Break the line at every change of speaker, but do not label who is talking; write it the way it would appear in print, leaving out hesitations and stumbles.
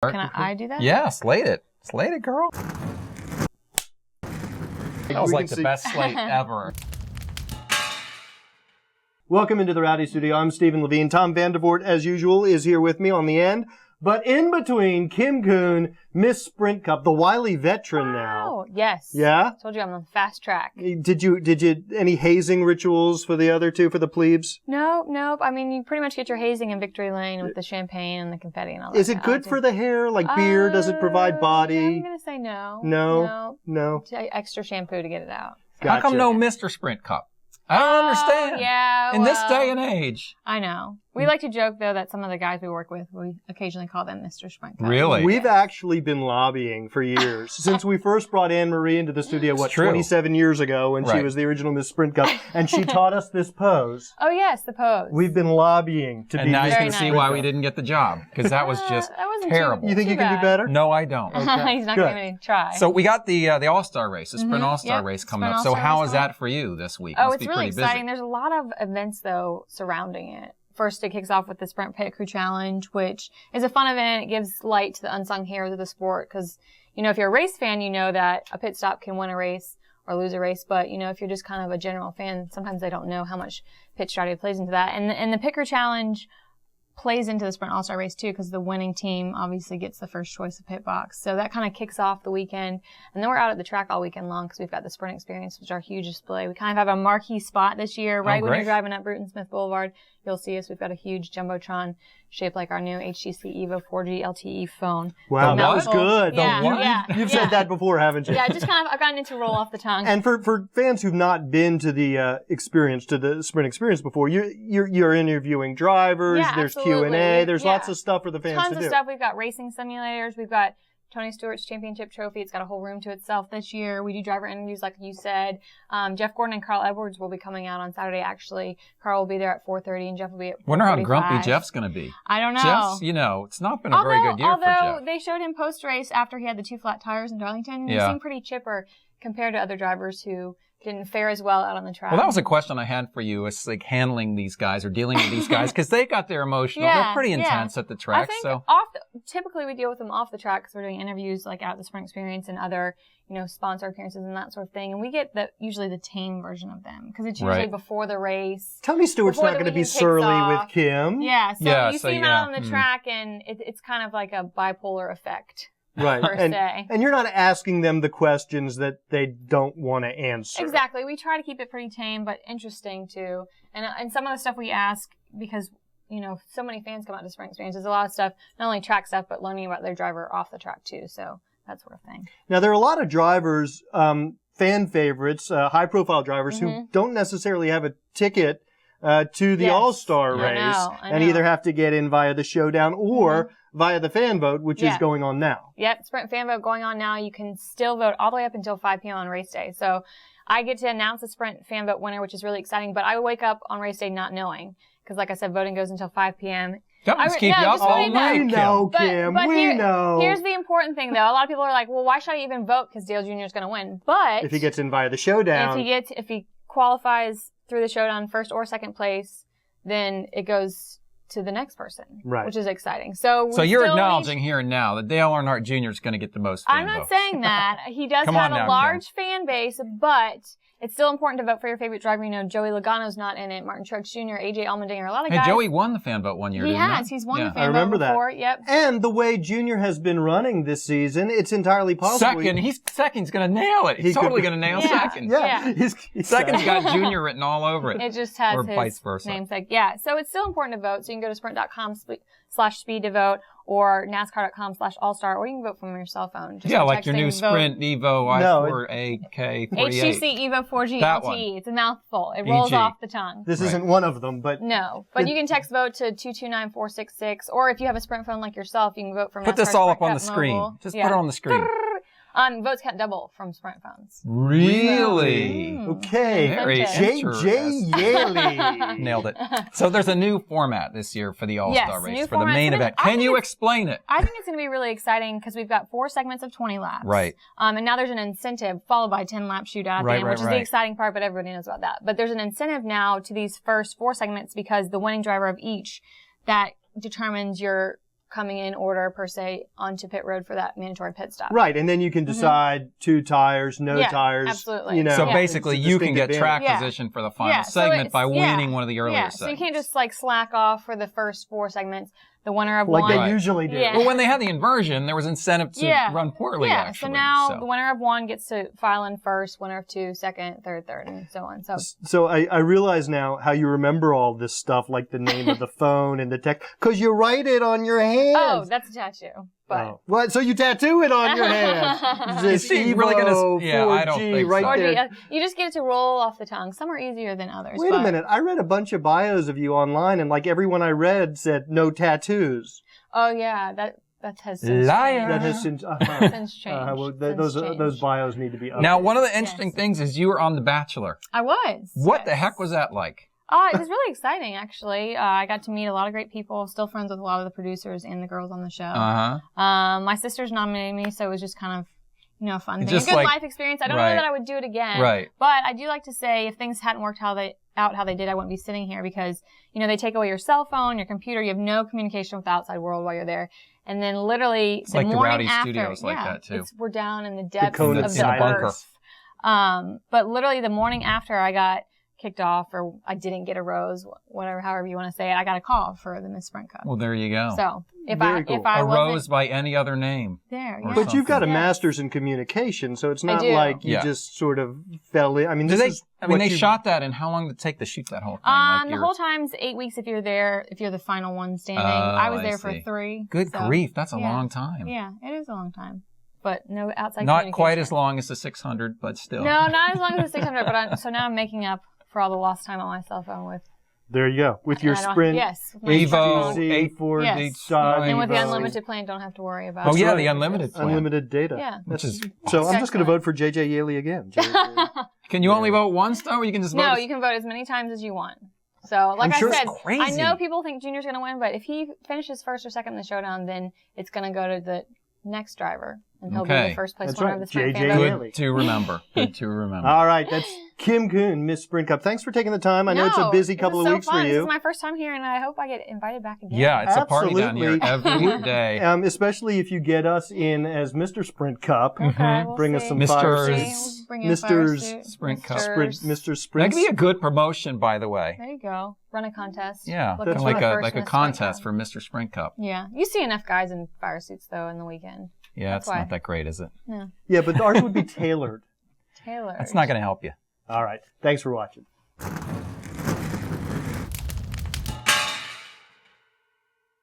Can I do that?
Yeah, slate it. Slate it, girl. That was like the best slate ever.
Welcome into the Rowdy Studio. I'm Stephen Levine. Tom Vandervoort, as usual, is here with me on the end. But in between, Kim Coon, Miss Sprint Cup, the wily veteran now.
Oh, yes.
Yeah?
Told you I'm on the fast track.
Did you, any hazing rituals for the other two, for the plebes?
Nope. I mean, you pretty much get your hazing in Victory Lane with the champagne and the confetti and all that.
Is it good for the hair? Like beer? Does it provide body?
Yeah, I'm going to say no.
No.
Extra shampoo to get it out.
Gotcha.
How come no Mr. Sprint Cup? I don't understand.
Yeah,
in this day and age.
I know. We like to joke, though, that some of the guys we work with, we occasionally call them Mr. Sprint Cup.
Really?
We've actually been lobbying for years. Since we first brought Anne-Marie into the studio, 27 years ago, when she was the original Miss Sprint Cup, and she taught us this pose.
Oh, yes, the pose.
We've been lobbying to be
And now you can
nice.
see why we didn't get the job, because that was just terrible.
You think you can do better?
No, I don't.
Okay. He's not going to even try.
So we got the All-Star race, the Sprint All-Star race coming up. So how is that for you this week?
Oh,
Must
it's
be
really
pretty
exciting.
busy.
There's a lot of events, though, surrounding it. First, it kicks off with the Sprint Pit Crew Challenge, which is a fun event. It gives light to the unsung heroes of the sport because, you know, if you're a race fan, you know that a pit stop can win a race or lose a race. But, you know, if you're just kind of a general fan, sometimes they don't know how much pit strategy plays into that. And the Pit Crew Challenge plays into the Sprint All-Star race, too, because the winning team obviously gets the first choice of pit box. So that kind of kicks off the weekend. And then we're out at the track all weekend long because we've got the Sprint Experience, which is our huge display. We kind of have a marquee spot this year. Right when you're driving up Bruton Smith Boulevard, you'll see us. We've got a huge Jumbotron shaped like our new HTC Evo 4G LTE phone.
Wow, that was good.
Yeah,
You've said that before, haven't you?
Yeah, just kind of, I've gotten it to roll off the tongue.
And for fans who've not been to the the Sprint Experience before, you're interviewing drivers.
Yeah,
there's
absolutely.
Q&A. There's lots of stuff for the fans to do.
Tons of stuff. We've got racing simulators. We've got Tony Stewart's championship trophy. It's got a whole room to itself this year. We do driver interviews, like you said. Jeff Gordon and Carl Edwards will be coming out on Saturday, actually. Carl will be there at 4:30 and Jeff will be at 4:45.
Wonder how grumpy Jeff's going to be.
I don't know.
Jeff's, you know, it's not been a very good year for Jeff.
Although they showed him post-race after he had the 2 flat tires in Darlington. He seemed pretty chipper compared to other drivers who didn't fare as well out on the track.
Well, that was a question I had for you. It's like handling these guys or dealing with these guys because they got their emotional. They're pretty intense at the track.
I think typically we deal with them off the track because we're doing interviews like out at the Sprint Experience and other, you know, sponsor appearances and that sort of thing. And we get usually the tame version of them because it's usually before the race.
Tony Stewart's not going to be surly with Kim.
Yeah, so you see him out on the track and it's kind of like a bipolar effect.
Right. And you're not asking them the questions that they don't want to answer.
Exactly. We try to keep it pretty tame, but interesting too. And some of the stuff we ask, because, you know, so many fans come out to Sprint Experience, there's a lot of stuff, not only track stuff, but learning about their driver off the track too. So that sort of thing.
Now, there are a lot of drivers, fan favorites, high profile drivers who don't necessarily have a ticket to the All-Star race
I know.
and either have to get in via the showdown or via the fan vote, which is going on now.
Yep, Sprint fan vote going on now. You can still vote all the way up until 5 p.m. on race day. So I get to announce the Sprint fan vote winner, which is really exciting, but I wake up on race day not knowing because, like I said, voting goes until 5 p.m.
Just keep you up all night,
We know, Kim. We know.
Here's the important thing, though. A lot of people are like, well, why should I even vote because Dale Jr. is going to win? But
if he gets in via the showdown.
If he qualifies through the showdown first or second place, then it goes to the next person, which is exciting. So
you're acknowledging here and now that Dale Earnhardt Jr. is going to get the most fan
I'm not
votes.
saying that. He does have a large fan base, but it's still important to vote for your favorite driver. You know, Joey Logano's not in it. Martin Truex Jr., AJ Allmendinger, a lot of guys.
Hey, Joey won the fan vote one year, didn't he?
He's won the fan vote before. Yep.
And the way Junior has been running this season, it's entirely possible.
Second's going to nail it. He's totally going to nail second.
Yeah.
Second's got Junior written all over it.
It just has
or
his
vice versa.
namesake. Yeah. So it's still important to vote. So you can go to sprint.com/speed to vote or NASCAR.com/allstar, or you can vote from your cell phone. Just
like your new Sprint Evo i4AK48.
HTC Evo 4G LTE. It's a mouthful. It rolls off the tongue.
This isn't one of them, but...
No. But you can text vote to 229466, or if you have a Sprint phone like yourself, you can vote from
Put this all up on the screen. Just put it on the screen.
Votes can't double from Sprint phones.
Really?
Okay.
Very
JJ Yaley.
Nailed it. So there's a new format this year for the All-Star race, for the main event.
Can
you explain it?
I think it's going to be really exciting because we've got 4 segments of 20 laps.
Right.
And now there's an incentive followed by 10-lap shootout at the end, which is the exciting part, but everybody knows about that. But there's an incentive now to these first 4 segments because the winning driver of each, that determines your coming in order per se onto pit road for that mandatory pit stop.
Right, and then you can decide 2 tires, no tires.
Absolutely.
You know,
So basically, you can get track
Yeah.
position for the final
Yeah, so
segment
it's-
by
yeah.
winning one of the earlier
Yeah,
segments.
so you can't just like slack off for the first 4 segments. The winner of
like
one.
they usually do.
Yeah.
Well, when they had the inversion, there was incentive to run poorly,
Yeah,
actually.
so now the winner of 1 gets to file in first, winner of 2, second, third, and so on.
So I realize now how you remember all this stuff, like the name of the phone and the text, because you write it on your hands.
Oh, that's a tattoo. But
Oh. What? So you tattoo it on your hand? This
Is he really gonna-
Evo
Yeah, I don't
4G
think
right
so.
there.
You just get it to roll off the tongue. Some are easier than others.
Wait a minute. I read a bunch of bios of you online, and like everyone I read said no tattoos.
Oh yeah, that has since
Liar.
changed.
That has since
Since changed.
well,
Since changed.
those bios need to be updated.
Now, one of the interesting
Yes.
things is you were on The Bachelor.
I was.
What the
yes.
heck was that like?
It was really exciting, actually. I got to meet a lot of great people. Still friends with a lot of the producers and the girls on the show. My sisters nominated me, so it was just kind of, a fun thing.
Just
A good
like-
life experience. I don't
right.
know that I would do it again.
Right.
But I do like to say if things hadn't worked how they did, I wouldn't be sitting here because, they take away your cell phone, your computer. You have no communication with the outside world while you're there. And then literally
It's
the
like the
morning
Rowdy
after,
Studios like that, too.
we're down in the depths
cone
of
of
the
silence.
bunker. But literally the morning after I got kicked off or I didn't get a rose, whatever, however you want to say it, I got a call for the Miss Sprint Cup.
Well, there you go.
So if
Very
I
cool.
wasn't
rose by any other name.
there,
Or
yeah.
But you've got a
Yes.
master's in communication, so it's not
do.
like you
Yeah.
just sort of fell in. I mean, this is
they
what you-
shot that, and how long did it take to shoot that whole thing? Like
The
you're-
whole time's 8 weeks if you're there, if you're the final one standing.
Oh,
I was
I
there for
see.
3.
Good
so,
grief, that's a
yeah.
long time.
Yeah, it is a long time. But no outside
Not quite as
communication.
long as the 600, but still.
No, not as long as the 600, but so now I'm making up for all the lost time on my cell phone with
There you go. With your
and I don't-
Sprint
yes, with my
Evo
smartphone.
8
4
Yes.
D side.
And with the
Evo.
unlimited plan, don't have to worry about.
Oh, yeah,
right.
the unlimited plan.
Unlimited data.
Yeah.
Which is
So I'm just going to
Excellent.
vote for JJ Yaley again.
Can you only vote once, though, or you can just vote?
No, you can vote as many times as you want. So, like
I'm sure
I
it's
said,
crazy.
I know people think Junior's going to win, but if he finishes first or second in the showdown, then it's going to go to the next driver, and he'll be
Okay.
the first place
That's
winner
right.
of the Sprint
JJ
Fan vote.
Yaley.
Good to remember. Good to remember.
All right, that's Kim Coon, Miss Sprint Cup. Thanks for taking the time. I know it's a busy couple of
so
weeks
fun.
for
This
you.
is my first time here, and I hope I get invited back again.
Yeah, it's a party down here
Absolutely.
every day.
Especially if you get us in as Mr. Sprint Cup.
Okay, we'll
Bring us
see.
some
Mr.
fires.
We'll bring you a fire
Mr.'s
suit.
Sprint Cup.
Mr.
That
Sprint.
could be a good promotion, by the way.
There you go. Run a contest.
Yeah,
Looking
That's
for
like
the
a
first
like a
Miss Sprint
contest
Cup.
for Mr. Sprint Cup.
Yeah, you see enough guys in fire suits though in the weekend.
Yeah,
That's
it's
why.
not that great, is it?
Yeah, but ours would be tailored.
Taylor.
That's not going to help you.
All right. Thanks for watching.